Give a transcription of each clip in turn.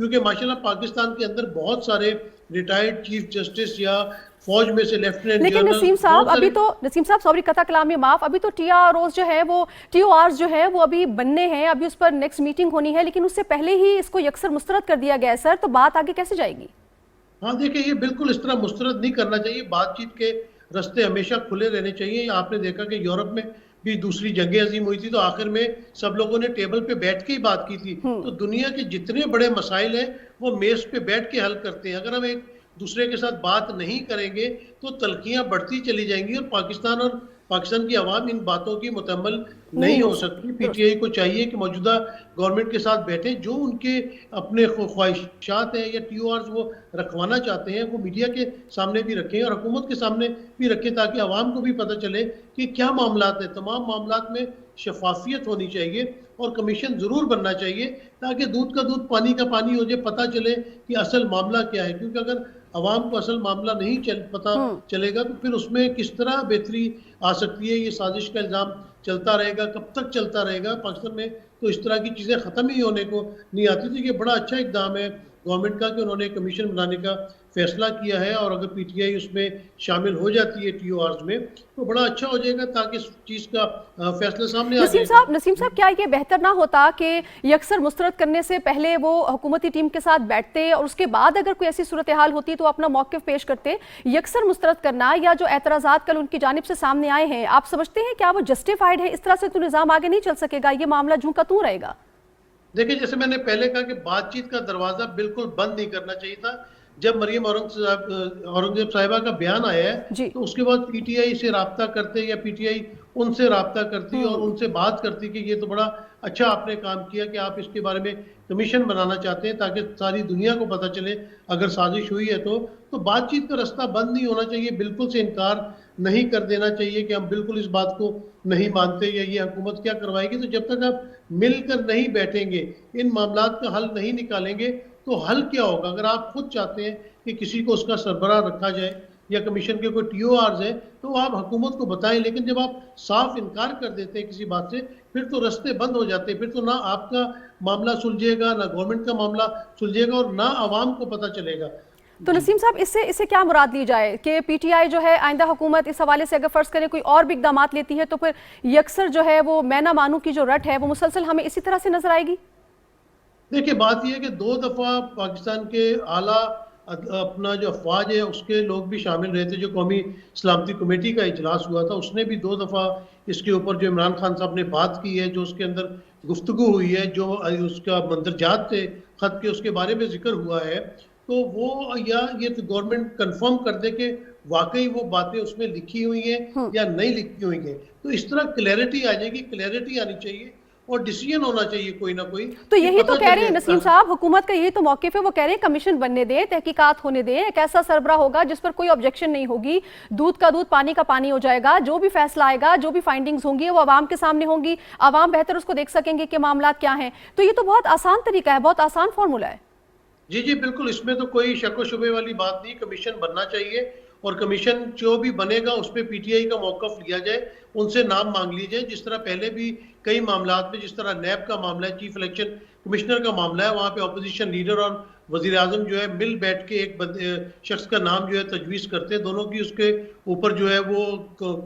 کیونکہ ماشاءاللہ پاکستان کے اندر بہت سارے ریٹائرڈ چیف جسٹس یا فوج میں سے لیفٹیننٹ لیکن نسیم صاحب ابھی تو نسیم صاحب سوری قطع کلامی معاف، ابھی تو ٹی آر اوز جو ہے وہ ٹی او آرز جو ہے وہ ابھی بننے ہیں، ابھی اس پر نیکسٹ میٹنگ ہونی ہے، لیکن اس سے پہلے ہی اس کو یکسر مسترد کر دیا گیا ہے سر، تو بات آگے کیسے جائے گی؟ ہاں دیکھیں یہ بالکل اس طرح مسترد نہیں کرنا چاہیے، بات چیت کے رستے ہمیشہ کھلے رہنے چاہیے. آپ نے دیکھا کہ یورپ میں بھی دوسری جنگ عظیم ہوئی تھی تو آخر میں سب لوگوں نے ٹیبل پہ بیٹھ کے ہی بات کی تھی. تو دنیا کے جتنے بڑے مسائل ہیں وہ میز پہ بیٹھ کے حل کرتے ہیں. اگر ہم ایک دوسرے کے ساتھ بات نہیں کریں گے تو تلخیاں بڑھتی چلی جائیں گی اور پاکستان کی عوام ان باتوں کی متحمل نہیں ہو سکتی. پی ٹی آئی کو چاہیے کہ موجودہ گورنمنٹ کے ساتھ بیٹھیں، جو ان کے اپنے خواہشات ہیں یا ٹی او آرز وہ رکھوانا چاہتے ہیں وہ میڈیا کے سامنے بھی رکھیں اور حکومت کے سامنے بھی رکھیں، تاکہ عوام کو بھی پتہ چلے کہ کیا معاملات ہیں. تمام معاملات میں شفافیت ہونی چاہیے اور کمیشن ضرور بننا چاہیے تاکہ دودھ کا دودھ پانی کا پانی ہو جائے، پتہ چلے کہ اصل معاملہ کیا ہے. کیونکہ اگر عوام کو اصل معاملہ نہیں پتہ چلے گا تو پھر اس میں کس طرح بہتری آ سکتی ہے. یہ سازش کا الزام چلتا رہے گا، کب تک چلتا رہے گا؟ پاکستان میں تو اس طرح کی چیزیں ختم ہی ہونے کو نہیں آتی تھی. یہ بڑا اچھا اقدام ہے گورنمنٹ کا کہ انہوں نے کمیشن بنانے کا فیصلہ کیا ہے، اور اگر پی ٹی آئی اس میں شامل ہو جاتی ہے ٹی او آرز میں تو بڑا اچھا ہو جائے گا تاکہ اس چیز کا فیصلہ سامنے آ جائے گا. نسیم صاحب کیا یہ بہتر نہ ہوتا کہ یکسر مسترد کرنے سے پہلے وہ حکومتی ٹیم کے ساتھ بیٹھتے اور اس کے بعد اگر کوئی ایسی صورتحال ہوتی تو اپنا موقف پیش کرتے؟ یکسر مسترد کرنا یا جو اعتراضات کل ان کی جانب سے سامنے آئے ہیں، آپ سمجھتے ہیں کیا وہ جسٹیفائیڈ ہے؟ اس طرح سے تو نظام آگے نہیں چل سکے گا، یہ معاملہ جوں کا توں رہے گا. دیکھیں جیسے میں نے پہلے کہا کہ بات چیت کا دروازہ بالکل بند نہیں کرنا چاہیے تھا. جب مریم اورنگزیب صاحبہ کا بیان آیا ہے تو اس کے بعد پی ٹی آئی سے رابطہ کرتے یا پی ٹی آئی ان سے رابطہ کرتی اور ان سے بات کرتی کہ یہ تو بڑا اچھا آپ نے کام کیا کہ آپ اس کے بارے میں کمیشن بنانا چاہتے ہیں تاکہ ساری دنیا کو پتہ چلے اگر سازش ہوئی ہے تو بات چیت کا رستہ بند نہیں ہونا چاہیے. بالکل سے انکار نہیں کر دینا چاہیے کہ ہم بالکل اس بات کو نہیں مانتے یا یہ حکومت کیا کروائے گی. تو جب تک آپ مل کر نہیں بیٹھیں گے، ان معاملات کا حل نہیں نکالیں گے تو حل کیا ہوگا؟ اگر آپ خود چاہتے ہیں کہ کسی کو اس کا سربراہ رکھا جائے یا کمیشن کے کوئی ٹی او آرز ہیں تو آپ حکومت کو بتائیں، لیکن جب آپ صاف انکار کر دیتے ہیں کسی بات سے پھر تو رستے بند ہو جاتے ہیں. پھر تو نہ آپ کا معاملہ سلجھے گا، نہ گورنمنٹ کا معاملہ سلجھے گا اور نہ عوام کو پتہ چلے گا. تو نسیم صاحب اس سے کیا مراد لی جائے کہ پی ٹی آئی جو ہے آئندہ حکومت اس حوالے سے اگر فرض کریں کوئی اور بھی اقدامات لیتی ہے تو پھر یکسر جو ہے وہ میں نہ مانوں کی جو رٹ ہے وہ مسلسل ہمیں اسی طرح سے نظر آئے گی؟ دیکھیں بات یہ ہے کہ 2 دفعہ پاکستان کے اعلیٰ اپنا جو افواج ہے اس کے لوگ بھی شامل رہے تھے. جو قومی سلامتی کمیٹی کا اجلاس ہوا تھا اس نے بھی 2 دفعہ اس کے اوپر جو عمران خان صاحب نے بات کی ہے، جو اس کے اندر گفتگو ہوئی ہے، جو اس کا مندرجات تھے خط کے اس کے بارے میں ذکر ہوا ہے، تو وہ یا یہ گورنمنٹ کنفرم کر دے کہ واقعی وہ باتیں اس میں لکھی ہوئی ہیں یا نہیں لکھی ہوئی ہیں. تو اس طرح کلیئرٹی آ جائے گی، کلیئرٹی آنی چاہیے اور ڈیسیجن ہونا چاہیے کوئی نہ کوئی. تو یہی تو کہہ رہے ہیں نسیم صاحب، حکومت کا یہی تو موقف ہے. وہ کہہ رہے ہیں کمیشن بننے دیں، تحقیقات ہونے دیں، ایک ایسا سربراہ ہوگا جس پر کوئی آبجیکشن نہیں ہوگی، دودھ کا دودھ پانی کا پانی ہو جائے گا. جو بھی فیصلہ آئے گا، جو بھی فائنڈنگز ہوں گی وہ عوام کے سامنے ہوں گی، عوام بہتر اس کو دیکھ سکیں گے کہ معاملات کیا ہیں. تو یہ تو بہت آسان طریقہ ہے، بہت آسان فارمولہ ہے. جی بالکل، اس میں تو کوئی شک و شبے والی بات نہیں. کمیشن بننا چاہیے اور کمیشن جو بھی بنے گا اس پہ پی ٹی آئی کا موقف لیا جائے، ان سے نام مانگ لیے جائے. جس طرح پہلے بھی کئی معاملات میں، جس طرح نیب کا معاملہ ہے، چیف الیکشن کمشنر کا معاملہ ہے، وہاں پہ اپوزیشن لیڈر اور وزیر اعظم جو ہے مل بیٹھ کے ایک شخص کا نام جو ہے تجویز کرتے ہیں، دونوں کی اس کے اوپر جو ہے وہ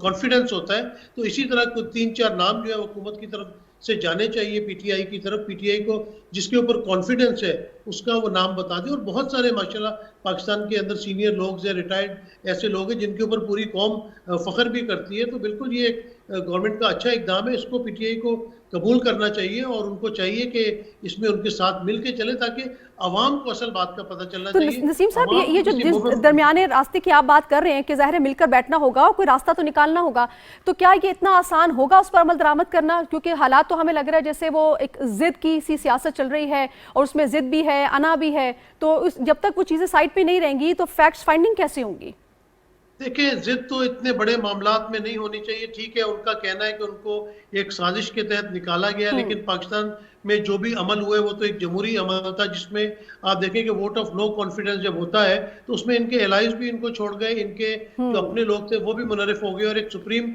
کانفیڈنس ہوتا ہے. تو اسی طرح کوئی 3-4 نام جو ہے حکومت کی طرف سے جانے چاہیے پی ٹی آئی کی طرف. پی ٹی آئی کو جس کے اوپر کانفیڈنس ہے اس کا وہ نام بتا دیں. اور بہت سارے ماشاءاللہ پاکستان کے اندر سینئر لوگ ہیں، ریٹائرڈ ایسے لوگ ہیں جن کے اوپر پوری قوم فخر بھی کرتی ہے. تو بالکل یہ ایک گورنمنٹ کا اچھا اقدام ہے، اس کو پی ٹی آئی کو قبول کرنا چاہیے اور ان کو چاہیے کہ اس میں ان کے ساتھ مل کے چلے تاکہ عوام کو اصل بات کا پتہ چلنا چاہیے. تو نسیم صاحب یہ جو درمیانے راستے کی آپ بات کر رہے ہیں کہ ظاہر ہے مل کر بیٹھنا ہوگا اور کوئی راستہ تو نکالنا ہوگا، تو کیا یہ اتنا آسان ہوگا اس پر عمل درآمد کرنا؟ کیونکہ حالات تو ہمیں لگ رہا ہے جیسے وہ ایک ضد کی سی سیاست چل رہی ہے اور اس میں ضد بھی ہے، انا بھی ہے. تو جب تک وہ چیزیں سائڈ پہ نہیں رہیں گی تو فیکٹس فائنڈنگ کیسے ہوں گی؟ دیکھیں ضد تو اتنے بڑے معاملات میں نہیں ہونی چاہیے. ٹھیک ہے ان کا کہنا ہے کہ ان کو ایک سازش کے تحت نکالا گیا، لیکن پاکستان میں جو بھی عمل ہوئے وہ تو ایک جمہوری عمل تھا جس میں آپ دیکھیں کہ ووٹ آف نو کانفیڈنس جب ہوتا ہے تو اس میں ان کے الائز بھی ان کو چھوڑ گئے، ان کے جو اپنے لوگ تھے وہ بھی منحرف ہو گئے اور ایک سپریم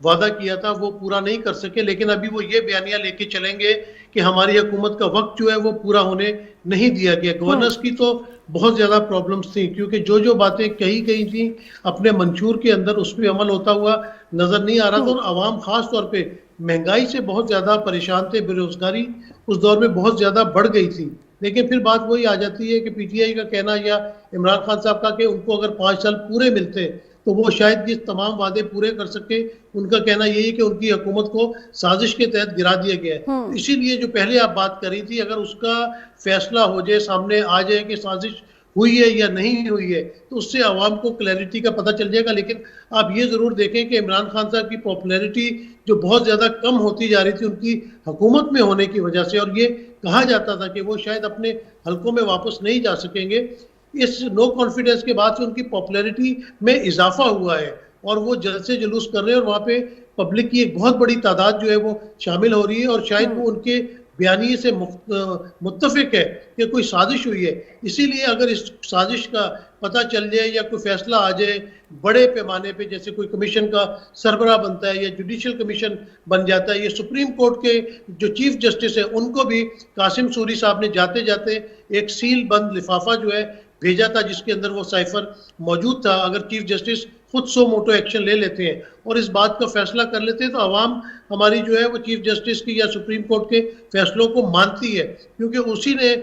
وعدہ کیا تھا وہ پورا نہیں کر سکے، لیکن ابھی وہ یہ بیانیہ لے کے چلیں گے کہ ہماری حکومت کا وقت جو ہے وہ پورا ہونے نہیں دیا گیا۔ گورننس کی تو بہت زیادہ پرابلمز تھیں، کیونکہ جو باتیں کہی گئی تھیں اپنے منشور کے اندر اس پہ عمل ہوتا ہوا نظر نہیں آ رہا تھا، اور عوام خاص طور پہ مہنگائی سے بہت زیادہ پریشان تھے، بے روزگاری اس دور میں بہت زیادہ بڑھ گئی تھی۔ لیکن پھر بات وہی آ جاتی ہے کہ پی ٹی آئی کا کہنا یا عمران خان صاحب کا کہ ان کو اگر 5 سال پورے ملتے تو وہ شاید یہ تمام وعدے پورے کر سکے۔ ان کا کہنا یہی کہ ان کی حکومت کو سازش کے تحت گرا دیا گیا ہے۔ اسی لیے جو پہلے آپ بات کر رہی تھی، اگر اس کا فیصلہ ہو جائے، سامنے آ جائے کہ سازش ہوئی ہے یا نہیں ہوئی ہے، تو اس سے عوام کو کلیئرٹی کا پتہ چل جائے گا۔ لیکن آپ یہ ضرور دیکھیں کہ عمران خان صاحب کی پاپولیرٹی جو بہت زیادہ کم ہوتی جا رہی تھی ان کی حکومت میں ہونے کی وجہ سے، اور یہ کہا جاتا تھا کہ وہ شاید اپنے حلقوں میں واپس نہیں جا سکیں گے، اس نو کانفیڈنس کے بعد سے ان کی پاپولیرٹی میں اضافہ ہوا ہے، اور وہ جلد سے جلوس کر رہے ہیں، اور وہاں پہ پبلک کی ایک بہت بڑی تعداد جو ہے وہ شامل ہو رہی ہے، اور شاید وہ ان کے بیانیے سے متفق ہے کہ کوئی سازش ہوئی ہے۔ اسی لیے اگر اس سازش کا پتہ چل جائے یا کوئی فیصلہ آ جائے بڑے پیمانے پہ، جیسے کوئی کمیشن کا سربراہ بنتا ہے یا جوڈیشل کمیشن بن جاتا ہے، یہ سپریم کورٹ کے جو چیف جسٹس ہیں ان کو بھی قاسم سوری صاحب نے جاتے جاتے ایک سیل بند لفافہ جو ہے بھیجا تھا، جس کے اندر وہ سائفر موجود تھا۔ اگر چیف جسٹس خود سو موٹو ایکشن لے لیتے ہیں اور اس بات کا فیصلہ کر لیتے ہیں تو عوام ہماری جو ہے وہ چیف جسٹس کی یا سپریم کورٹ کے فیصلوں کو مانتی ہے، کیونکہ اسی نے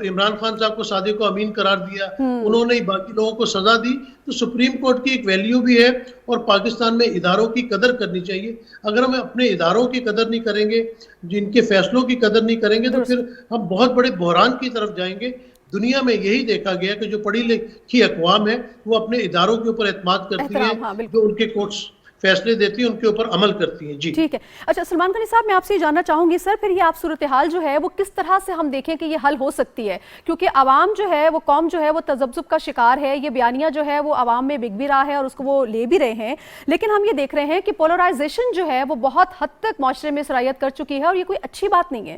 عمران خان صاحب کو صادق و امین قرار دیا، انہوں نے باقی لوگوں کو سزا دی۔ تو سپریم کورٹ کی ایک ویلیو بھی ہے، اور پاکستان میں اداروں کی قدر کرنی چاہیے۔ اگر ہم اپنے اداروں کی قدر نہیں کریں گے، جن کے فیصلوں کی قدر نہیں کریں گے، تو پھر ہم بہت بڑے بحران کی طرف جائیں گے۔ دنیا میں یہی دیکھا گیا کہ جو پڑھی لکھی اقوام ہے وہ اپنے اداروں کے اوپر اعتماد کرتی ہیں، جو ان کے کورٹس فیصلے دیتی ہیں ان کے اوپر عمل کرتی ہیں۔ جی ٹھیک ہے۔ اچھا سلمان غنی صاحب، میں آپ سے یہ جاننا چاہوں گی سر، پھر یہ آپ صورتحال جو ہے وہ کس طرح سے ہم دیکھیں کہ یہ حل ہو سکتی ہے؟ کیونکہ عوام جو ہے وہ قوم جو ہے وہ تذبذب کا شکار ہے، یہ بیانیہ جو ہے وہ عوام میں بک بھی رہا ہے اور اس کو وہ لے بھی رہے ہیں، لیکن ہم یہ دیکھ رہے ہیں کہ پولرائزیشن جو ہے وہ بہت حد تک معاشرے میں سرایت کر چکی ہے، اور یہ کوئی اچھی بات نہیں ہے۔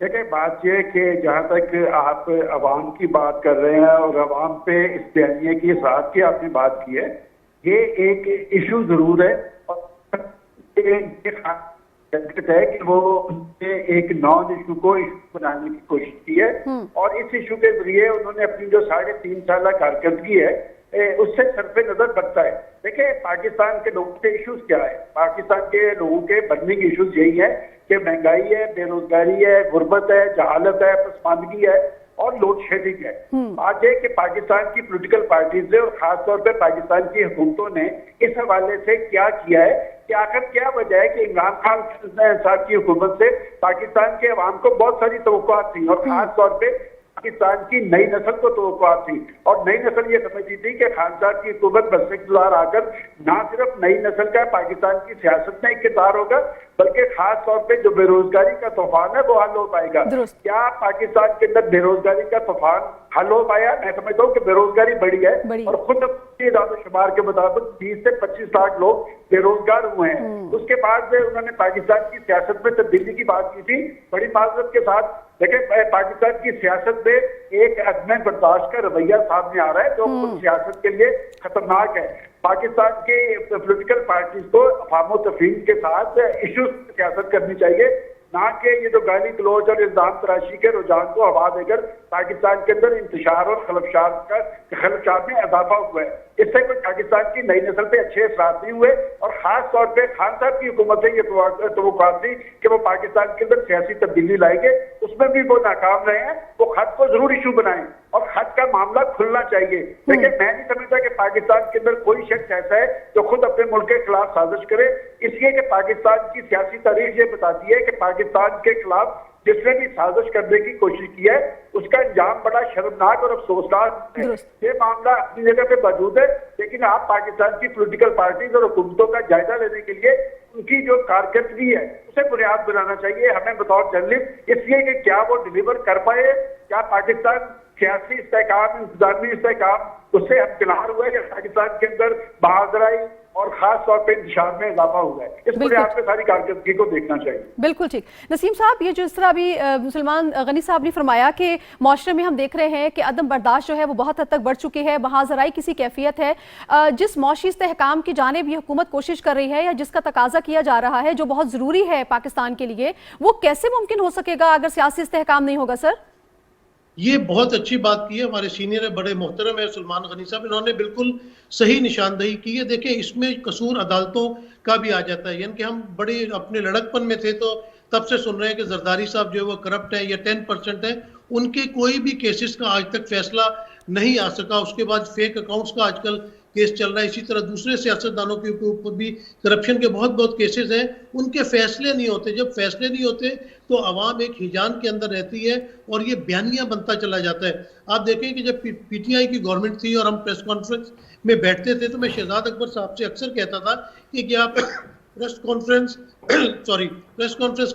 دیکھیں، بات یہ کہ جہاں تک آپ عوام کی بات کر رہے ہیں اور عوام پہ اس بیانیے کی اثرات کی آپ نے بات کی ہے، یہ ایک ایشو ضرور ہے، اور ہے کہ وہ ایک نان ایشو کو ایشو بنانے کی کوشش کی ہے، اور اس ایشو کے ذریعے انہوں نے اپنی جو 3.5 سالہ کارکردگی ہے اس سے صرف نظر بنتا ہے۔ دیکھیں، پاکستان کے لوگوں کے ایشوز کیا ہے؟ پاکستان کے لوگوں کے برننگ ایشوز یہی ہے کہ مہنگائی ہے، بے روزگاری ہے، غربت ہے، جہالت ہے، پسماندگی ہے اور لوڈ شیڈنگ ہے۔ آج ہے کہ پاکستان کی پولیٹیکل پارٹیز نے اور خاص طور پہ پاکستان کی حکومتوں نے اس حوالے سے کیا کیا ہے کہ آخر کیا وجہ ہے کہ عمران خان صاحب کی حکومت سے پاکستان کے عوام کو بہت ساری توقعات تھیں، اور خاص طور پہ پاکستان کی نئی نسل کو توقعات تھی، اور نئی نسل یہ سمجھتی تھی کہ خان صاحب کی حکومت بس اقتدار آ کر نہ صرف نئی نسل کا پاکستان کی سیاست میں اقتدار ہوگا، بلکہ خاص طور پہ جو بے روزگاری کا طوفان ہے وہ حل ہو پائے گا۔ کیا پاکستان کے اندر بے روزگاری کا طوفان حل ہو پایا؟ میں سمجھتا ہوں کہ بے روزگاری بڑھی ہے، اور خود اعداد و شمار کے مطابق 20 سے 25 لاکھ لوگ بے روزگار ہوئے ہیں۔ اس کے بعد انہوں نے پاکستان کی سیاست میں تبدیلی کی بات کی تھی، بڑی معذرت کے ساتھ۔ دیکھیں، پاکستان کی سیاست میں ایک عدم برداشت کا رویہ سامنے آ رہا ہے جو خود سیاست کے لیے خطرناک ہے۔ پاکستان کے پولیٹیکل پارٹیز کو افہام و تفہیم کے ساتھ ایشوز سیاست کرنی چاہیے، نہ کہ یہ جو گالی گلوچ اور الزام تراشی کے رجحان کو ہوا دے کر پاکستان کے اندر انتشار اور خلفشات میں اضافہ ہوا ہے۔ اس سے کوئی پاکستان کی نئی نسل پہ اچھے اثرات نہیں ہوئے، اور خاص طور پہ خان صاحب کی حکومت سے یہ توقعات تھی کہ وہ پاکستان کے اندر سیاسی تبدیلی لائیں گے، اس میں بھی وہ ناکام رہے ہیں۔ وہ خط کو ضرور ایشو بنائیں، اور خط کا معاملہ کھلنا چاہیے۔ لیکن میں نہیں سمجھتا کہ پاکستان کے اندر کوئی شخص ایسا ہے جو خود اپنے ملک کے خلاف سازش کرے، اس لیے کہ پاکستان کی سیاسی تاریخ یہ بتاتی ہے کہ پاکستان کے خلاف جس نے بھی سازش کرنے کی کوشش کی ہے اس کا انجام بڑا شرمناک اور افسوسناک ہے۔ یہ معاملہ اپنی جگہ پہ موجود ہے، لیکن آپ پاکستان کی پولیٹیکل پارٹیز اور حکومتوں کا جائزہ لینے کے لیے ان کی جو کارکردگی ہے اسے بنیاد بنانا چاہیے ہمیں بطور جرنلسٹ، اس لیے کہ کیا وہ ڈیلیور کر پائے، کیا پاکستان سیاسی استحکام، انتظامی استحکام اس سے ہمکنار ہوئے، یا پاکستان کے اندر بہادرائی اور خاص طور پہ انتشار میں اضافہ ہوا ہے. اس بنیاد پہ ساری کارکردگی کو دیکھنا چاہیے. بالکل ٹھیک. نسیم صاحب، یہ جو اس طرح بھی سلمان غنی صاحب نے فرمایا کہ معاشرے میں ہم دیکھ رہے ہیں کہ عدم برداشت جو ہے وہ بہت حد تک بڑھ چکی ہے، وہاں ذرائع کسی کیفیت ہے. جس معاشی استحکام کی جانب یہ حکومت کوشش کر رہی ہے یا جس کا تقاضا کیا جا رہا ہے جو بہت ضروری ہے پاکستان کے لیے، وہ کیسے ممکن ہو سکے گا اگر سیاسی استحکام نہیں ہوگا سر؟ یہ بہت اچھی بات کی ہے. ہمارے سینئر بڑے محترم ہے سلمان غنی صاحب، انہوں نے بالکل صحیح نشاندہی کی ہے. دیکھیں اس میں قصور عدالتوں کا بھی آ جاتا ہے. یعنی کہ ہم بڑے اپنے لڑکپن میں تھے تو تب سے سن رہے ہیں کہ زرداری صاحب جو ہے وہ کرپٹ ہیں یا 10% ہیں. ان کے کوئی بھی کیسز کا آج تک فیصلہ نہیں آ سکا. اس کے بعد فیک اکاؤنٹس کا آج کل کیس چل رہا ہے. اسی طرح دوسرے سیاستدانوں کے اوپر بھی کرپشن کے بہت کیسز ہیں. ان کے فیصلے نہیں ہوتے. جب فیصلے نہیں ہوتے تو عوام ایک ہیجان کے اندر رہتی ہے اور یہ بیانیہ بنتا چلا جاتا ہے. آپ دیکھیں کہ جب پی ٹی آئی کی گورنمنٹ تھی اور ہم پریس کانفرنس میں بیٹھتے تھے تو میں شہزاد اکبر صاحب سے اکثر کہتا تھا کہ کیا آپ پریس کانفرنس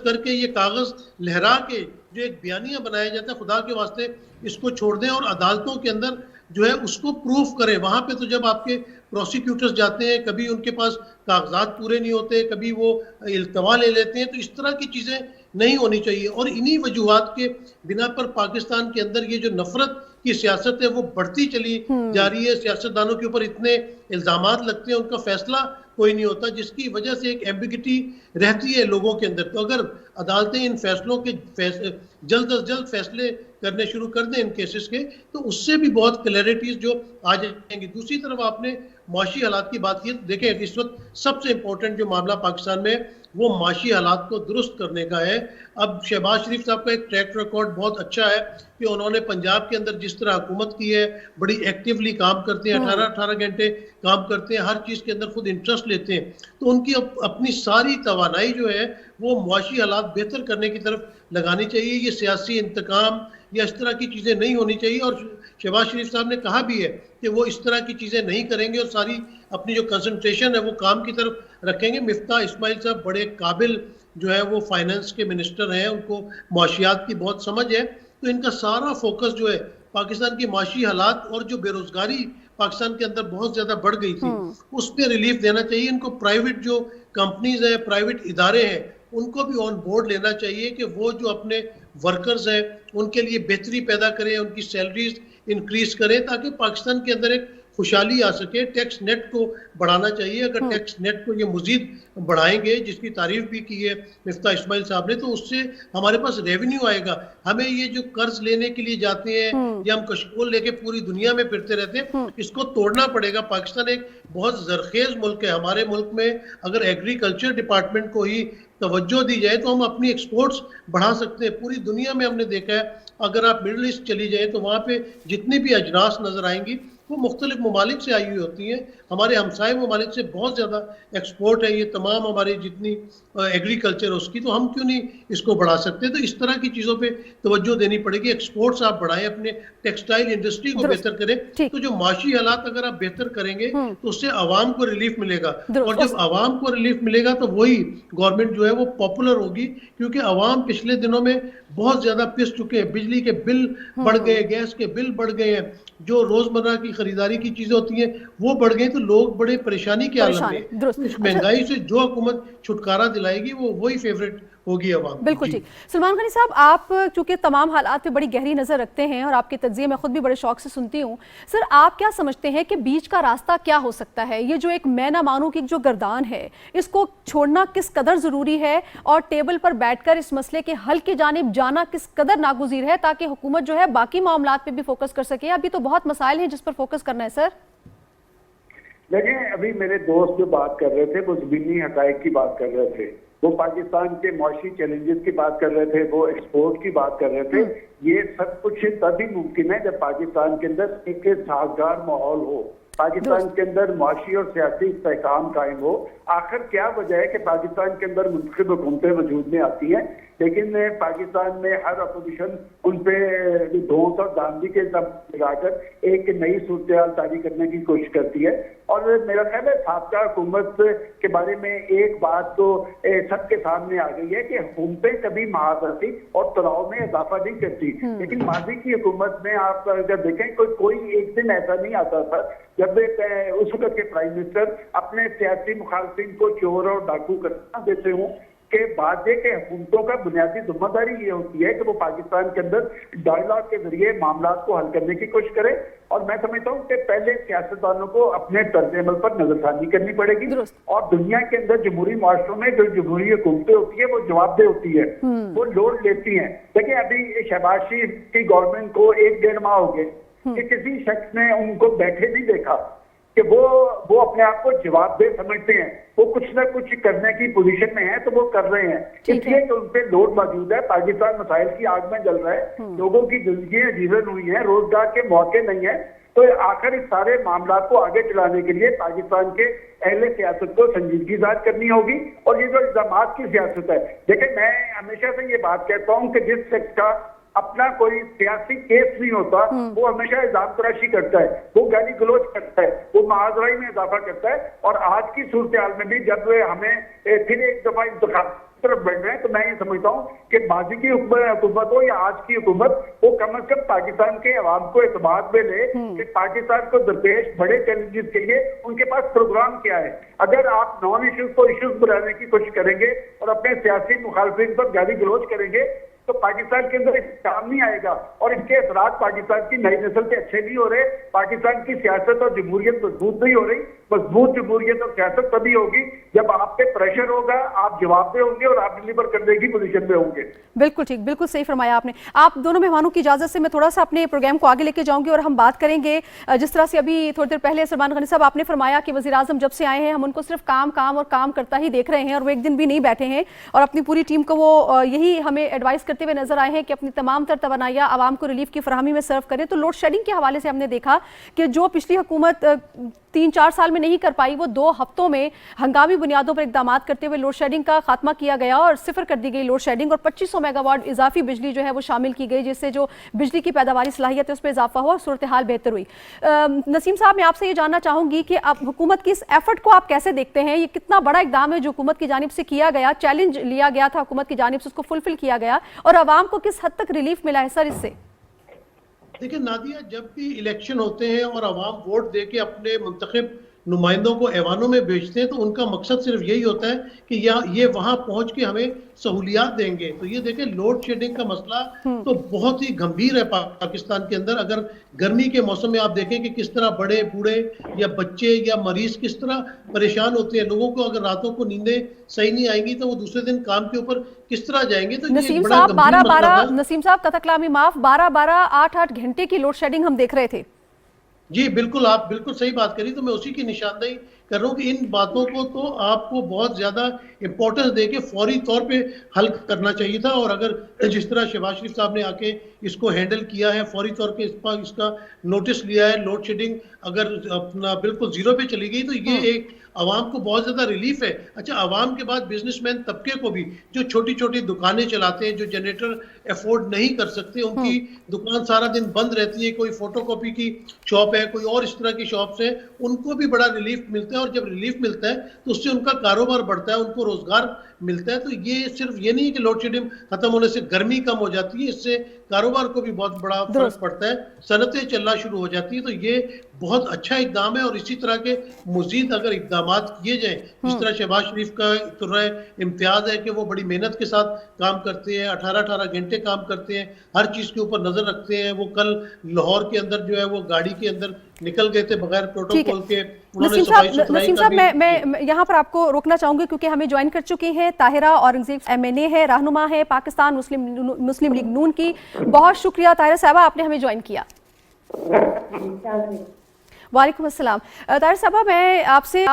کر کے یہ کاغذ لہرا کے جو ایک بیانیہ بنایا جاتا ہے، خدا کے واسطے اس کو چھوڑ دیں اور عدالتوں کے اندر جو ہے اس کو پروف کریں. وہاں پہ تو جب آپ کے پروسیکیوٹرز جاتے ہیں، کبھی ان کے پاس کاغذات پورے نہیں ہوتے، کبھی وہ التوا لے لیتے ہیں. تو اس طرح کی چیزیں نہیں ہونی چاہیے. اور انہی وجوہات کے بنا پر پاکستان کے اندر یہ جو نفرت کی سیاست ہے وہ بڑھتی چلی جا رہی ہے. سیاستدانوں کے اوپر اتنے الزامات لگتے ہیں، ان کا فیصلہ کوئی نہیں ہوتا، جس کی وجہ سے ایک ایمبیگٹی رہتی ہے لوگوں کے اندر. تو اگر عدالتیں ان فیصلوں کے جلد از جلد فیصلے کرنے شروع کر دیں ان کیسز کے، تو اس سے بھی بہت کلیئرٹیز جو آ جائیں گی. دوسری طرف آپ نے معاشی حالات کی بات کی. دیکھیں اس وقت سب سے امپورٹنٹ جو معاملہ پاکستان میں وہ معاشی حالات کو درست کرنے کا ہے. اب شہباز شریف صاحب کا ایک ٹریک ریکارڈ بہت اچھا ہے کہ انہوں نے پنجاب کے اندر جس طرح حکومت کی ہے، بڑی ایکٹیولی کام کرتے ہیں، 18 گھنٹے کام کرتے ہیں، ہر چیز کے اندر خود انٹرسٹ لیتے ہیں. تو ان کی اپنی ساری توانائی جو ہے وہ معاشی حالات بہتر کرنے کی طرف لگانی چاہیے. یہ سیاسی انتقام یا اس طرح کی چیزیں نہیں ہونی چاہیے. اور شہباز شریف صاحب نے کہا بھی ہے کہ وہ اس طرح کی چیزیں نہیں کریں گے اور ساری اپنی جو کنسنٹریشن ہے وہ کام کی طرف رکھیں گے. مفتاح اسماعیل صاحب بڑے قابل جو ہے وہ فائنانس کے منسٹر ہیں، ان کو معاشیات کی بہت سمجھ ہے. تو ان کا سارا فوکس جو ہے پاکستان کی معاشی حالات اور جو بے روزگاری پاکستان کے اندر بہت زیادہ بڑھ گئی تھی اس پہ ریلیف دینا چاہیے. ان کو پرائیویٹ جو کمپنیز ہیں، پرائیویٹ ادارے ہیں، ان کو بھی آن بورڈ لینا چاہیے کہ وہ جو اپنے ورکرز ہیں ان کے لیے بہتری پیدا کریں، ان کی سیلریز انکریز کریں تاکہ پاکستان کے اندر ایک خوشحالی آ سکے. ٹیکس نیٹ کو بڑھانا چاہیے. اگر ٹیکس نیٹ کو یہ مزید بڑھائیں گے، جس کی تعریف بھی کی ہے مفتاح اسماعیل صاحب نے، تو اس سے ہمارے پاس ریونیو آئے گا. ہمیں یہ جو قرض لینے کے لیے جاتے ہیں یا ہم کشکول لے کے پوری دنیا میں پھرتے رہتے ہیں، اس کو توڑنا پڑے گا. پاکستان ایک بہت زرخیز ملک ہے. ہمارے ملک میں اگر ایگریکلچر ڈپارٹمنٹ کو ہی توجہ دی جائے تو ہم اپنی ایکسپورٹس بڑھا سکتے ہیں. پوری دنیا میں ہم نے دیکھا ہے، اگر آپ مڈل ایسٹ چلی جائیں تو وہاں پہ جتنی بھی اجناس نظر آئیں گی وہ مختلف ممالک سے آئی ہوئی ہوتی ہیں. ہمارے ہمسائے ممالک سے بہت زیادہ ایکسپورٹ ہے. یہ تمام ہماری جتنی ایگریکلچر اس کی، تو ہم کیوں نہیں اس کو بڑھا سکتے؟ تو اس طرح کی چیزوں پہ توجہ دینی پڑے گی. ایکسپورٹس آپ بڑھائیں، اپنے ٹیکسٹائل انڈسٹری کو بہتر کریں. تو جو معاشی حالات اگر آپ بہتر کریں گے تو اس سے عوام کو ریلیف ملے گا. اور جب عوام کو ریلیف ملے گا تو وہی گورنمنٹ جو ہے وہ پاپولر ہوگی، کیونکہ عوام پچھلے دنوں میں بہت زیادہ پس چکے ہیں. بجلی کے بل بڑھ گئے، گیس کے بل بڑھ گئے ہیں، جو روزمرہ کی خریداری کی چیزیں ہوتی ہیں وہ بڑھ گئی. تو لوگ بڑے پریشانی کے عالم میں. اس مہنگائی سے جو حکومت چھٹکارا دلائے گی وہ وہی فیوریٹ ہوگی عوام. بالکل ٹھیک. سلمان غنی صاحب، آپ چونکہ تمام حالات پہ بڑی گہری نظر رکھتے ہیں اور آپ کے تجزیے میں خود بھی بڑے شوق سے سنتی ہوں، سر آپ کیا سمجھتے ہیں کہ بیچ کا راستہ کیا ہو سکتا ہے؟ یہ جو ایک میں نہ مانوں کی جو گردان ہے، اس کو چھوڑنا کس قدر ضروری ہے اور ٹیبل پر بیٹھ کر اس مسئلے کے حل کی جانب جانا کس قدر ناگزیر ہے تاکہ حکومت جو ہے باقی معاملات پہ بھی فوکس کر سکے؟ ابھی تو بہت مسائل ہیں جس پر فوکس کرنا ہے سر. دیکھیں، ابھی میرے دوست جو بات کر رہے تھے وہ زمینی حقائق کی بات کر رہے تھے، وہ پاکستان کے معاشی چیلنجز کی بات کر رہے تھے، وہ ایکسپورٹ کی بات کر رہے تھے. یہ سب کچھ تبھی ممکن ہے جب پاکستان کے اندر ایک سازگار ماحول ہو، پاکستان کے اندر معاشی اور سیاسی استحکام قائم ہو. آخر کیا وجہ ہے کہ پاکستان کے اندر منتخب حکومتیں وجود میں آتی ہیں؟ لیکن پاکستان میں ہر اپوزیشن ان پہ دھونس اور داندھی کے لگا کر ایک نئی صورتحال طاری کرنے کی کوشش کرتی ہے. اور میرا خیال ہے سابقہ حکومت کے بارے میں ایک بات تو سب کے سامنے آ گئی ہے کہ حکومتیں کبھی معاشرتی اور تناؤ میں اضافہ نہیں کرتی. لیکن ماضی کی حکومت میں آپ اگر دیکھیں کوئی ایک دن ایسا نہیں آتا تھا جب اس وقت کے پرائم منسٹر اپنے سیاسی مخالفین کو چور اور ڈاکو کرنا دیتے ہوں کہ بات یہ کہ حکومتوں کا بنیادی ذمہ داری یہ ہوتی ہے کہ وہ پاکستان کے اندر ڈائیلاگ کے ذریعے معاملات کو حل کرنے کی کوشش کرے. اور میں سمجھتا ہوں کہ پہلے سیاستدانوں کو اپنے طرز عمل پر نظر ثانی کرنی پڑے گی. اور دنیا کے اندر جمہوری معاشروں میں جو جمہوری حکومتیں ہوتی ہیں وہ جواب دہ ہوتی ہے, وہ لوڈ لیتی ہیں. دیکھیں ابھی شہباز شریف کی گورنمنٹ کو 1-1.5 ماہ ہو گئے کہ کسی شخص نے ان کو بیٹھے نہیں دیکھا کہ وہ اپنے آپ کو جواب دہ سمجھتے ہیں, وہ کچھ نہ کچھ کرنے کی پوزیشن میں ہیں تو وہ کر رہے ہیں. اس لیے کہ ان پہ لوڈ موجود ہے. پاکستان مسائل کی آگ میں جل رہا ہے, لوگوں کی زندگیاں جیون ہوئی ہیں, روزگار کے موقع نہیں ہیں. تو آخر اس سارے معاملات کو آگے چلانے کے لیے پاکستان کے اہل سیاست کو سنجیدگی ذات کرنی ہوگی. اور یہ جو الزامات کی سیاست ہے, دیکھیں میں ہمیشہ سے یہ بات کہتا ہوں کہ جس شخص کا اپنا کوئی سیاسی کیس نہیں ہوتا وہ ہمیشہ الزام تراشی کرتا ہے, وہ گالی گلوچ کرتا ہے, وہ معاذرائی میں اضافہ کرتا ہے. اور آج کی صورتحال میں بھی جب ہمیں پھر ایک دفعہ انتخاب طرف بڑھ رہے ہیں تو میں یہ سمجھتا ہوں کہ ماضی کی حکومت ہو یا آج کی حکومت, وہ کم از کم پاکستان کے عوام کو اعتماد میں لے کہ پاکستان کو درپیش بڑے چیلنجز کے لیے ان کے پاس پروگرام کیا ہے. اگر آپ نان ایشوز کو ایشوز بنانے کی کوشش کریں گے اور اپنے سیاسی مخالفین پر گالی گلوچ کریں گے تو پاکستان کے اندر کام نہیں آئے گا اور اس کے اثرات پاکستان کی نئی نسل کے اچھے نہیں ہو رہے. پاکستان کی سیاست اور جمہوریت مضبوط نہیں ہو رہی. مضبوط جمہوریت اور سیاست تبھی ہوگی جب آپ پہ پریشر ہوگا, آپ جواب دہ ہوں گے اور آپ ڈلیور کرنے کی پوزیشن میں ہوں گے. بالکل ٹھیک, بالکل صحیح فرمایا آپ نے. آپ دونوں مہمانوں کی اجازت سے میں تھوڑا سا اپنے پروگرام کو آگے لے کے جاؤں گی اور ہم بات کریں گے جس طرح سے ابھی تھوڑی دیر پہلے سلمان غنی صاحب آپ نے فرمایا کہ وزیر اعظم جب سے آئے ہیں ہم ان کو صرف کام کام اور کام کرتا ہی دیکھ رہے ہیں اور وہ ایک دن بھی نہیں بیٹھے ہیں اور اپنی پوری ٹیم کو وہ یہی ہمیں ایڈوائز کرتے ہوئے نظر آئے ہیں کہ اپنی تمام تر توانائیاں عوام کو ریلیف کی فراہمی میں صرف کریں. تو لوڈ شیڈنگ کے حوالے سے ہم نے دیکھا کہ جو پچھلی حکومت 3-4 سال میں نہیں کر پائی وہ 2 ہفتوں میں ہنگامی بنیادوں پر اقدامات کرتے ہوئے لوڈ شیڈنگ کا خاتمہ کیا گیا اور صفر کر دی گئی لوڈ شیڈنگ اور 2500 میگا واٹ اضافی بجلی جو ہے وہ شامل کی گئی جس سے جو بجلی کی پیداواری صلاحیت ہے اس پہ اضافہ ہوا اور صورتحال بہتر ہوئی. نسیم صاحب میں آپ سے یہ جاننا چاہوں گی کہ آپ حکومت کی اس ایفرٹ کو آپ کیسے دیکھتے ہیں؟ یہ کتنا بڑا اقدام ہے جو حکومت کی جانب سے کیا گیا, چیلنج لیا گیا تھا حکومت کی جانب سے, اس کو فلفل کیا گیا اور عوام کو کس حد تک ریلیف ملا ہے سر اس سے؟ دیکھیں نادیہ, جب بھی الیکشن ہوتے ہیں اور عوام ووٹ دے کے اپنے منتخب نمائندوں کو ایوانوں میں بھیجتے ہیں تو ان کا مقصد صرف یہی ہوتا ہے کہ یہ وہاں پہنچ کے ہمیں سہولیات دیں گے. تو یہ دیکھیں لوڈ شیڈنگ کا مسئلہ تو بہت ہی گمبھیر ہے پاکستان کے اندر. اگر گرمی کے موسم میں آپ دیکھیں کہ کس طرح بڑے بوڑھے یا بچے یا مریض کس طرح پریشان ہوتے ہیں, لوگوں کو اگر راتوں کو نیندیں صحیح نہیں آئیں گی تو وہ دوسرے دن کام کے اوپر کس طرح جائیں گے. تو نسیم صاحب نسیم صاحب تتکلامی معاف 12-12 8-8 گھنٹے کی لوڈ شیڈنگ ہم دیکھ رہے تھے. جی بالکل, آپ بالکل صحیح بات کری. تو میں اسی کی نشاندہی کر رہا ہوں کہ ان باتوں کو تو آپ کو بہت زیادہ امپورٹنس دے کے فوری طور پہ حل کرنا چاہیے تھا. اور اگر جس طرح شہباز شریف صاحب نے آ کے اس کو ہینڈل کیا ہے, فوری طور پہ اس کا نوٹس لیا ہے, لوڈ شیڈنگ اگر اپنا بالکل زیرو پہ چلی گئی تو یہ ایک عوام کو بہت زیادہ ریلیف ہے. اچھا, عوام کے بعد بزنس مین طبقے کو بھی جو چھوٹی چھوٹی دکانیں چلاتے ہیں, جو جنریٹر افورڈ نہیں کر سکتے, ان کی دکان سارا دن بند رہتی ہے, کوئی فوٹو کاپی کی شاپ ہے, کوئی اور اس طرح کی شاپس ہیں, ان کو بھی بڑا ریلیف ملتا ہے. اور جب ریلیف ملتا ہے تو اس سے ان کا کاروبار بڑھتا ہے, ان کو روزگار ملتا ہے. تو یہ صرف یہ نہیں کہ لوڈ شیڈنگ ختم ہونے سے گرمی کم ہو جاتی ہے, اس سے کاروبار کو بھی بہت بڑا فرق پڑتا ہے, صنعتیں چلنا شروع ہو جاتی ہے. تو یہ بہت اچھا اقدام ہے اور اسی طرح کے مزید اگر اقدامات کیے جائیں, جس طرح شہباز شریف کا امتیاز ہے کہ وہ بڑی محنت کے ساتھ کام کرتے ہیں, 18 گھنٹے کام کرتے ہیں, ہر چیز کے اوپر نظر رکھتے ہیں. وہ کل لاہور کے اندر جو ہے وہ گاڑی کے اندر نکل گئے تھے بغیر پروٹوکول کے. نسیم صاحب میں یہاں پر آپ کو روکنا چاہوں گی کیونکہ ہمیں جوائن کر چکی ہیں طاہرہ اورنگزیب, MNA ہے, رہنما ہے پاکستان مسلم لیگ نون کی. بہت شکریہ طاہرہ صاحبہ آپ نے ہمیں جوائن کیا. وعلیکم السلام. طاہر صاحبہ میں آپ سے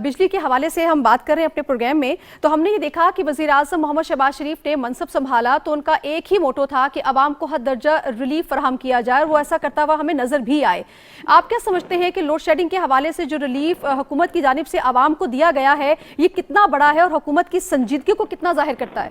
بجلی کے حوالے سے ہم بات کر رہے ہیں اپنے پروگرام میں. تو ہم نے یہ دیکھا کہ وزیر اعظم محمد شہباز شریف نے منصب سنبھالا تو ان کا ایک ہی موٹو تھا کہ عوام کو حد درجہ ریلیف فراہم کیا جائے, اور وہ ایسا کرتا ہوا ہمیں نظر بھی آئے. آپ کیا سمجھتے ہیں کہ لوڈ شیڈنگ کے حوالے سے جو ریلیف حکومت کی جانب سے عوام کو دیا گیا ہے یہ کتنا بڑا ہے اور حکومت کی سنجیدگی کو کتنا ظاہر کرتا ہے؟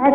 8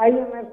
IMF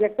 1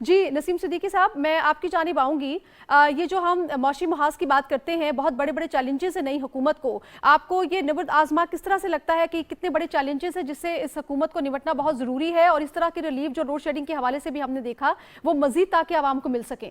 جی نسیم صدیقی صاحب، میں آپ کی جانب آؤں گی. یہ جو ہم معاشی محاذ کی بات کرتے ہیں، بہت بڑے بڑے چیلنجز ہیں نئی حکومت کو. آپ کو یہ نبرد آزما کس طرح سے لگتا ہے کہ کتنے بڑے چیلنجز ہیں جس سے اس حکومت کو نمٹنا بہت ضروری ہے، اور اس طرح کی ریلیف جو لوڈ شیڈنگ کے حوالے سے بھی ہم نے دیکھا وہ مزید تاکہ عوام کو مل سکیں؟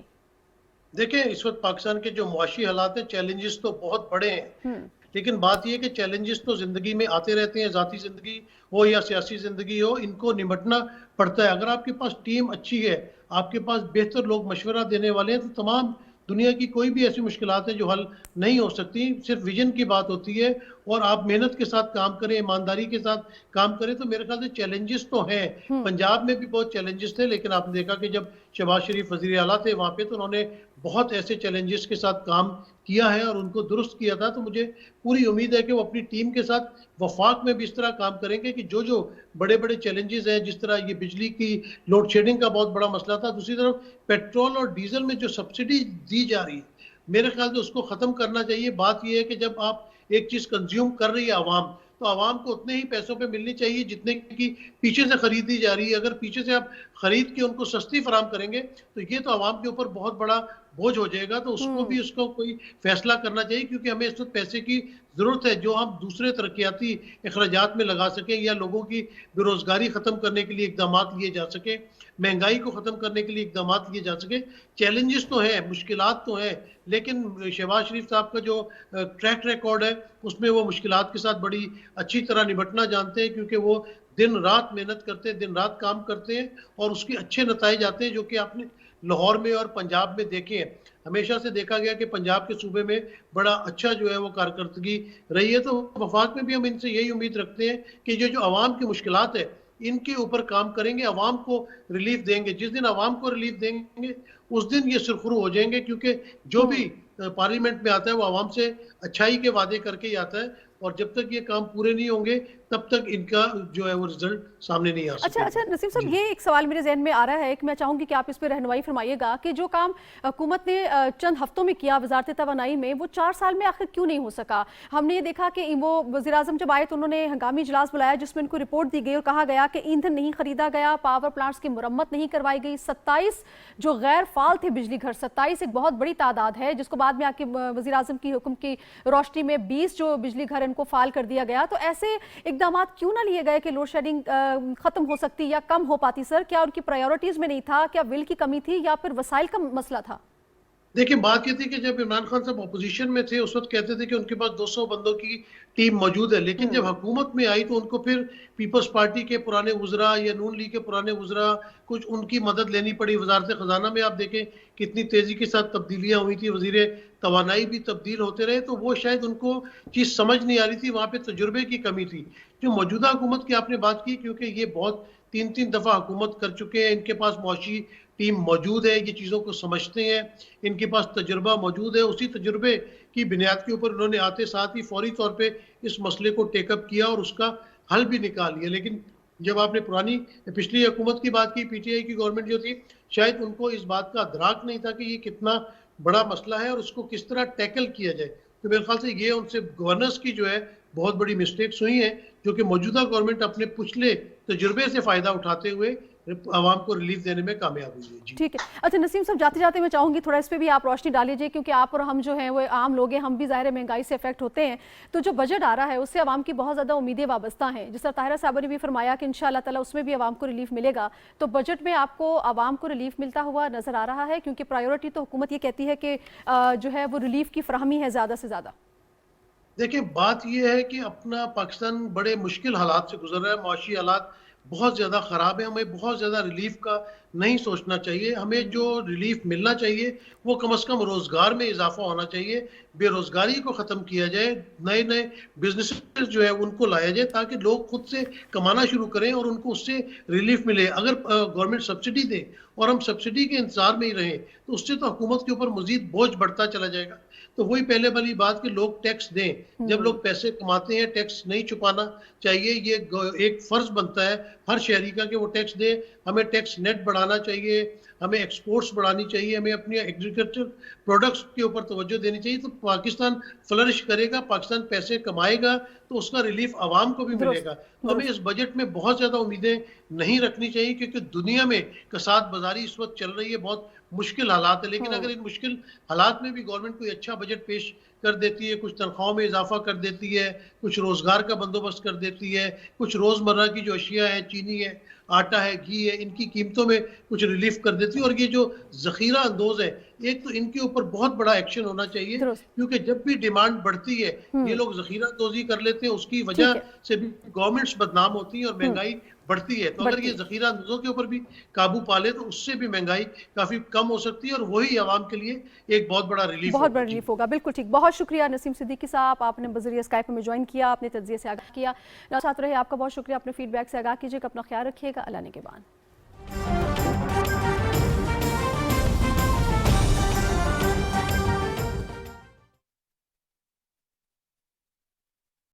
دیکھیں اس وقت پاکستان کے جو معاشی حالات ہیں، چیلنجز تو بہت بڑے ہیں، لیکن بات یہ کہ چیلنجز تو زندگی میں آتے رہتے ہیں، ذاتی زندگی ہو یا سیاسی زندگی ہو، ان کو نمٹنا پڑتا ہے. اگر آپ کے پاس ٹیم اچھی ہے، آپ کے پاس بہتر لوگ مشورہ دینے والے ہیں، تو تمام دنیا کی کوئی بھی ایسی مشکلات ہیں جو حل نہیں ہو سکتی. صرف ویژن کی بات ہوتی ہے اور آپ محنت کے ساتھ کام کریں، ایمانداری کے ساتھ کام کریں. تو میرے خیال سے چیلنجز تو ہیں. پنجاب میں بھی بہت چیلنجز تھے، لیکن آپ نے دیکھا کہ جب شہباز شریف وزیر اعلیٰ تھے وہاں پہ، تو انہوں نے بہت ایسے چیلنجز کے ساتھ کام کیا ہے اور ان کو درست کیا تھا. تو مجھے پوری امید ہے کہ وہ اپنی ٹیم کے ساتھ وفاق میں بھی اس طرح کام کریں گے کہ جو بڑے بڑے چیلنجز ہیں، جس طرح یہ بجلی کی لوڈ شیڈنگ کا بہت بڑا مسئلہ تھا، دوسری طرف پیٹرول اور ڈیزل میں جو سبسڈی دی جا رہی ہے، میرے خیال سے اس کو ختم کرنا چاہیے. بات یہ ہے کہ جب آپ ایک چیز کنزیوم کر رہی ہے عوام، تو عوام کو اتنے ہی پیسوں پہ ملنی چاہیے جتنے کی پیچھے سے خریدی جا رہی ہے. اگر پیچھے سے آپ خرید کے ان کو سستی فراہم کریں گے تو یہ تو عوام کے اوپر بہت بڑا بوجھ ہو جائے گا. تو اس کو کوئی فیصلہ کرنا چاہیے، کیونکہ ہمیں اس وقت پیسے کی ضرورت ہے جو ہم دوسرے ترقیاتی اخراجات میں لگا سکیں، یا لوگوں کی بے روزگاری ختم کرنے کے لیے اقدامات لیے جا سکیں، مہنگائی کو ختم کرنے کے لیے اقدامات لیے جا سکیں. چیلنجز تو ہیں، مشکلات تو ہیں، لیکن شہباز شریف صاحب کا جو ٹریک ریکارڈ ہے اس میں وہ مشکلات کے ساتھ بڑی اچھی طرح نمٹنا جانتے ہیں، کیونکہ وہ دن رات محنت کرتے ہیں، دن رات کام کرتے ہیں، اور اس کے اچھے نتائج آتے ہیں جو کہ آپ نے لاہور میں اور پنجاب میں دیکھے ہیں. ہمیشہ سے دیکھا گیا کہ پنجاب کے صوبے میں بڑا اچھا جو ہے وہ کارکردگی رہی ہے. تو وفاق میں بھی ہم ان سے یہی امید رکھتے ہیں کہ یہ جو عوام کی مشکلات ہے ان کے اوپر کام کریں گے، عوام کو ریلیف دیں گے. جس دن عوام کو ریلیف دیں گے اس دن یہ سرخرو ہو جائیں گے، کیونکہ جو بھی پارلیمنٹ میں آتا ہے وہ عوام سے اچھائی کے وعدے کر کے ہی آتا ہے، اور جب تک یہ کام پورے نہیں ہوں گے تب تک ان کا جو ہے وہ رزلٹ سامنے نہیں آ سکے. اچھا نسیم صاحب، یہ ایک سوال میرے ذہن میں آ رہا ہے کہ میں چاہوں گی کہ آپ اس پہ رہنمائی فرمائیے گا کہ جو کام حکومت نے چند ہفتوں میں کیا وزارت توانائی میں، وہ 4 سال میں آخر کیوں نہیں ہو سکا؟ ہم نے یہ دیکھا کہ وہ وزیر اعظم جب آئے تو انہوں نے ہنگامی اجلاس بلایا جس میں ان کو رپورٹ دی گئی اور کہا گیا کہ ایندھن نہیں خریدا گیا، پاور پلانٹس کی مرمت نہیں کروائی گئی. 27 جو غیر فعال تھے بجلی گھر، 27 ایک بہت بڑی تعداد ہے، جس کو بعد میں آ کے وزیر اعظم کی حکم کی روشنی میں 20 جو بجلی گھر ان کو فعال کر دیا گیا. تو ایسے اقدامات کیوں نہ لیے گئے کہ لوڈ شیڈنگ ختم ہو سکتی یا کم ہو پاتی؟ سر کیا ان کی پرائیورٹیز میں نہیں تھا؟ کیا ول کی کمی تھی یا پھر وسائل کا مسئلہ تھا؟ دیکھیں بات یہ تھی کہ جب عمران خان صاحب اپوزیشن میں تھے اس وقت کہتے تھے کہ ان کے پاس 200 بندوں کی ٹیم موجود ہے، لیکن جب حکومت میں آئی تو ان کو پھر پیپلز پارٹی کے پرانے وزراء یا نون لیگ کے پرانے وزراء کچھ ان کی مدد لینی پڑی. وزارت خزانہ میں آپ دیکھیں کتنی تیزی کے ساتھ تبدیلیاں ہوئی تھی، وزیر توانائی بھی تبدیل ہوتے رہے. تو وہ شاید ان کو چیز سمجھ نہیں آ رہی تھی، وہاں پہ تجربے کی کمی تھی. جو موجودہ حکومت کی آپ نے بات کی، کیونکہ یہ بہت 3 دفعہ حکومت کر چکے ہیں، ان کے پاس معاشی ٹیم موجود ہے، یہ چیزوں کو سمجھتے ہیں، ان کے پاس تجربہ موجود ہے. اسی تجربے کی بنیاد کے اوپر انہوں نے آتے ساتھ ہی فوری طور پہ اس مسئلے کو ٹیک اپ کیا اور اس کا حل بھی نکال لیا. لیکن جب آپ نے پچھلی حکومت کی بات کی، پی ٹی آئی کی گورنمنٹ جو تھی، شاید ان کو اس بات کا ادراک نہیں تھا کہ یہ کتنا بڑا مسئلہ ہے اور اس کو کس طرح ٹیکل کیا جائے. تو میرے خیال سے یہ ان سے گورننس کی جو ہے بہت بڑی مسٹیکس ہوئی ہیں، جو کہ موجودہ گورنمنٹ اپنے پچھلے تجربے سے فائدہ اٹھاتے ہوئے عوام کو ریلیف دینے میں کامیاب ہوئی ہے. ٹھیک ہے. اچھا نسیم صاحب، جاتے جاتے میں چاہوں گی تھوڑا اس پہ بھی آپ روشنی ڈال لیجیے، کیونکہ آپ اور ہم جو ہیں وہ عام لوگ ہیں، ہم بھی ظاہر مہنگائی سے افیکٹ ہوتے ہیں. تو جو بجٹ آ رہا ہے اس سے عوام کی بہت زیادہ امیدیں وابستہ ہیں، جس طرح طاہرہ صاحبہ نے بھی فرمایا کہ انشاءاللہ تعالیٰ اس میں بھی عوام کو ریلیف ملے گا. تو بجٹ میں آپ کو عوام کو ریلیف ملتا ہوا نظر آ رہا ہے؟ کیونکہ پرائیورٹی تو حکومت یہ کہتی ہے کہ جو ہے وہ ریلیف کی فراہمی ہے زیادہ سے زیادہ. دیکھیں بات یہ ہے کہ اپنا پاکستان بڑے مشکل حالات سے گزر رہا ہے، معاشی حالات بہت زیادہ خراب ہے. ہمیں بہت زیادہ ریلیف کا نہیں سوچنا چاہیے. ہمیں جو ریلیف ملنا چاہیے وہ کم از کم روزگار میں اضافہ ہونا چاہیے، بے روزگاری کو ختم کیا جائے، نئے بزنسز جو ہے ان کو لایا جائے تاکہ لوگ خود سے کمانا شروع کریں اور ان کو اس سے ریلیف ملے. اگر گورنمنٹ سبسڈی دے اور ہم سبسڈی کے انتظار میں ہی رہیں تو اس سے تو حکومت کے اوپر مزید بوجھ بڑھتا چلا جائے گا. تو وہی پہلے والی بات کہ لوگ ٹیکس دیں. جب لوگ پیسے کماتے ہیں ٹیکس نہیں چھپانا چاہیے، یہ ایک فرض بنتا ہے ہر شہری کا کہ وہ ٹیکس دے. ہمیں ٹیکس نیٹ بڑھانا چاہیے، ہمیں ایکسپورٹس بڑھانی چاہیے, ہمیں اپنی ایگریکلچر پروڈکٹس کے اوپر توجہ دینی چاہیے, تو پاکستان فلرش کرے گا, پاکستان پیسے کمائے گا, تو اس کا ریلیف عوام کو بھی ملے گا. تو ہمیں اس بجٹ میں بہت زیادہ امیدیں نہیں رکھنی چاہیے, کیونکہ دنیا میں کساد بازاری اس وقت چل رہی ہے, بہت مشکل حالات ہے. لیکن اگر ان مشکل حالات میں بھی گورنمنٹ کوئی اچھا بجٹ پیش کر دیتی ہے, کچھ تنخواہوں میں اضافہ کر دیتی ہے, کچھ روزگار کا بندوبست کر دیتی ہے, کچھ روزمرہ کی جو اشیاء ہیں, چینی ہے, آٹا ہے, گھی ہے, ان کی قیمتوں میں کچھ ریلیف کر دیتی ہے, اور یہ جو ذخیرہ اندوز ہے, ایک تو ان کے اوپر بہت بڑا ایکشن ہونا چاہیے, کیونکہ جب بھی ڈیمانڈ بڑھتی ہے یہ لوگ ذخیرہ اندوزی کر لیتے ہیں, اس کی وجہ سے بھی گورنمنٹس بدنام ہوتی ہیں اور مہنگائی بڑھتی ہے. تو اگر یہ ذخیرہ اندوزوں کے اوپر بھی قابو پا لے تو اس سے بھی مہنگائی کافی کم ہو سکتی ہے, اور وہی عوام کے لیے ایک بہت بڑا ریلیف ہوگا. بالکل ٹھیک, بہت شکریہ نسیم صدیقی صاحب, آپ نے بذریعہ اسکائپ میں جوائن کیا, آپ نے تجزیے سے آگاہ کیا. ساتھ رہے, آپ کا بہت شکریہ, اپنے فیڈ بیک سے آگاہ کیجیے گا, اپنا خیال رکھیے گا. اللہ نے کے بعد.